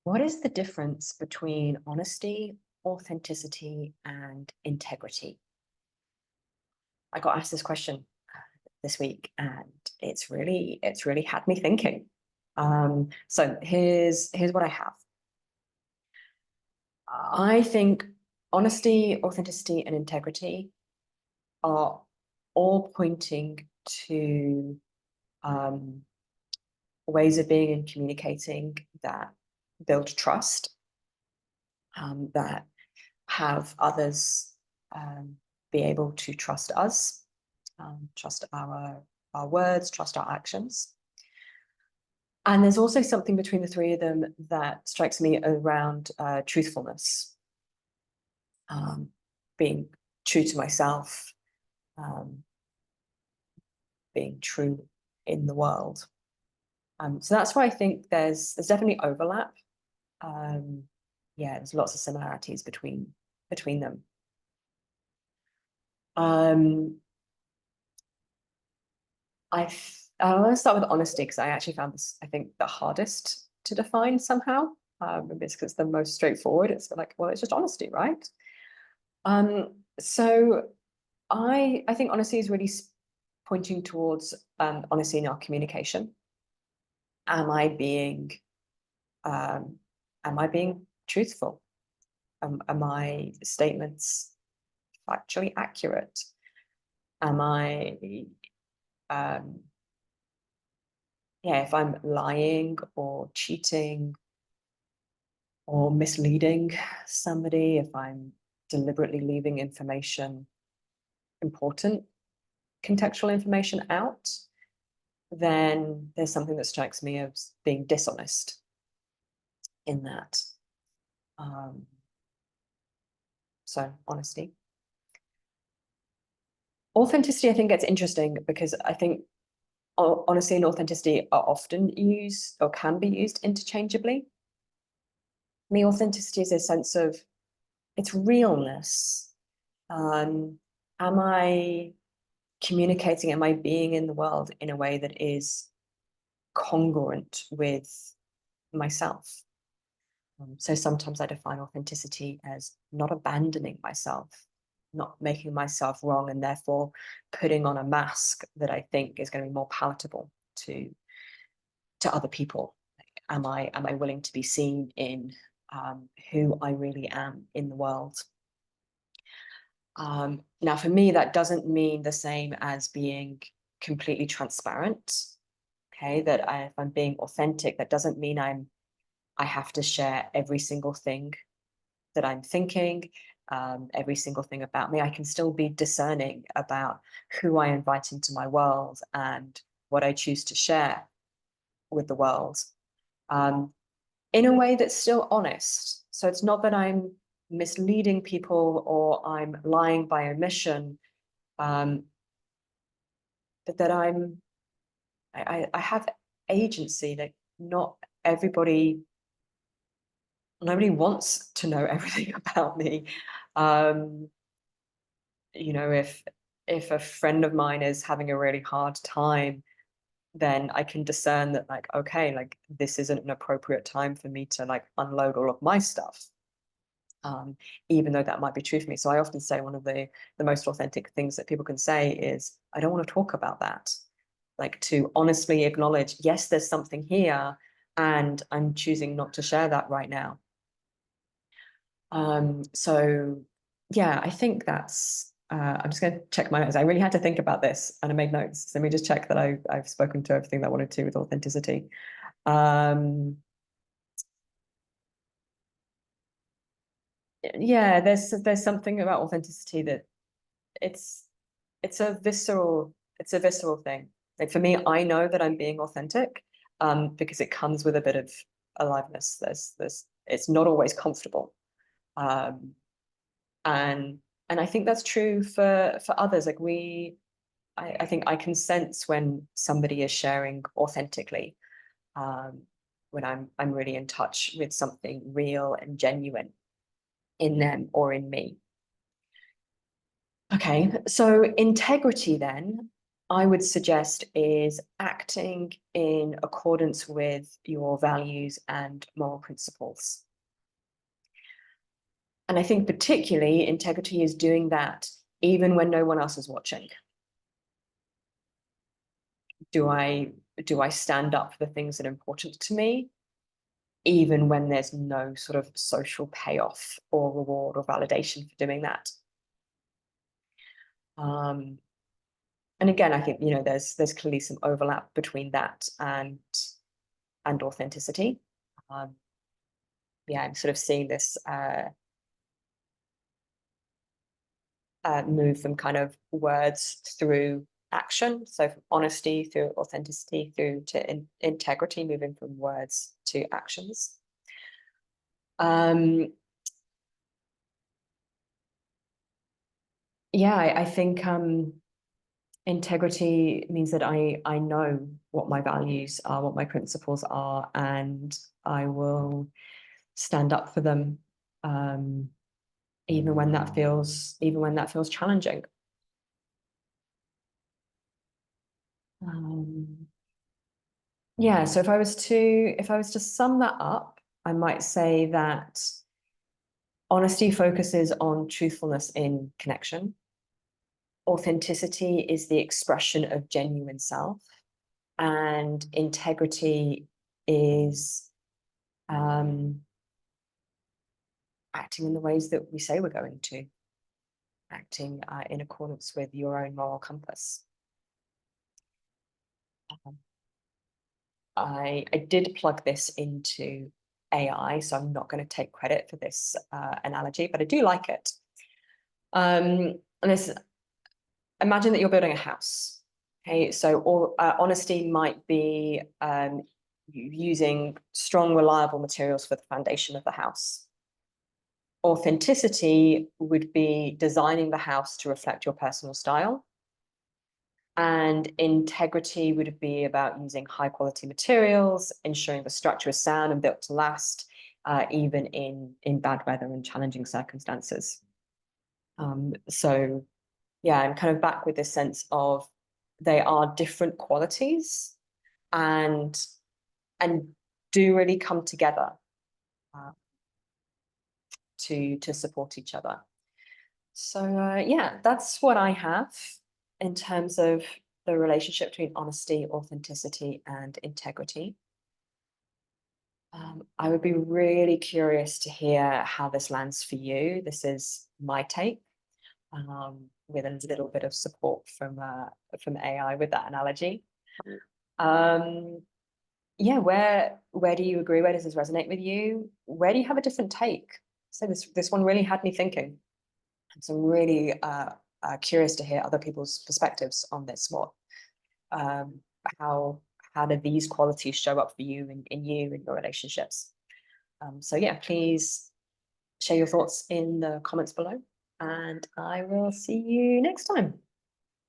What is the difference between honesty, authenticity, and integrity? I got asked this question this week, and it's really had me thinking. So here's what I have. I think honesty, authenticity, and integrity are all pointing to um, ways of being and communicating that build trust, that have others be able to trust us, trust our words, trust our actions. And there's also something between the three of them that strikes me around truthfulness, being true to myself, um, being true in the world. So that's why I think there's definitely overlap. Yeah, there's lots of similarities between them. I want to start with honesty because I actually found this, I think, the hardest to define somehow. Maybe it's because it's the most straightforward. It's like, well, it's just honesty, right? So I think honesty is really pointing towards honesty in our communication. Am I being um, am I being truthful? Are my statements factually accurate? Am I yeah, if I'm lying or cheating or misleading somebody, if I'm deliberately leaving important contextual information out, then there's something that strikes me as being dishonest in that. So honesty. Authenticity, I think, gets interesting because I think honesty and authenticity are often used or can be used interchangeably. I mean, authenticity is a sense of its realness. Am I communicating? Am I being in the world in a way that is congruent with myself? So sometimes I define authenticity as not abandoning myself, not making myself wrong, and therefore putting on a mask that I think is going to be more palatable to other people. Am I willing to be seen in who I really am in the world? Now, for me, that doesn't mean the same as being completely transparent. Okay, that if I'm being authentic, that doesn't mean I have to share every single thing that I'm thinking, every single thing about me. I can still be discerning about who I invite into my world and what I choose to share with the world, in a way that's still honest. So it's not that I'm misleading people or I'm lying by omission, but that I have agency. That not everybody nobody wants to know everything about me. You know, if a friend of mine is having a really hard time, then I can discern that, like, okay, like this isn't an appropriate time for me to like unload all of my stuff. Even though that might be true for me. So I often say one of the most authentic things that people can say is, I don't want to talk about that. Like, to honestly acknowledge, yes, there's something here, and I'm choosing not to share that right now. So yeah, I think that's, I'm just going to check my notes. I really had to think about this and I made notes. So let me just check that I've spoken to everything that I wanted to with authenticity. Yeah, there's something about authenticity that it's it's a visceral thing. Like, for me, I know that I'm being authentic, because it comes with a bit of aliveness. There's it's not always comfortable. Um, and I think that's true for others. Like, I think I can sense when somebody is sharing authentically, when I'm really in touch with something real and genuine in them or in me. Okay, so integrity then. I would suggest is acting in accordance with your values and moral principles. And I think particularly integrity is doing that even when no one else is watching. Do I stand up for the things that are important to me, even when there's no sort of social payoff or reward or validation for doing that? And again, I think, there's clearly some overlap between that and authenticity. Yeah, I'm sort of seeing this move from kind of words through action. So from honesty through authenticity through to integrity, moving from words to actions. Yeah, I think integrity means that I know what my values are, what my principles are, and I will stand up for them, even when that feels challenging. Yeah, so if I was to sum that up, I might say that honesty focuses on truthfulness in connection. Authenticity is the expression of genuine self, and integrity is acting in the ways that we say we're going to, acting in accordance with your own moral compass. I did plug this into AI, so I'm not going to take credit for this analogy, but I do like it. And this, imagine that you're building a house. Okay, so honesty might be using strong, reliable materials for the foundation of the house. Authenticity would be designing the house to reflect your personal style. And integrity would be about using high quality materials, ensuring the structure is sound and built to last, even in bad weather and challenging circumstances. So yeah, I'm kind of back with this sense of they are different qualities and do really come together to support each other. So yeah, that's what I have in terms of the relationship between honesty, authenticity, and integrity. I would be really curious to hear how this lands for you. This is my take, with a little bit of support from AI with that analogy. Yeah, where do you agree? Where does this resonate with you? Where do you have a different take? So this one really had me thinking. So I'm really curious to hear other people's perspectives on this. How do these qualities show up for you in your relationships? So yeah, please share your thoughts in the comments below, and I will see you next time.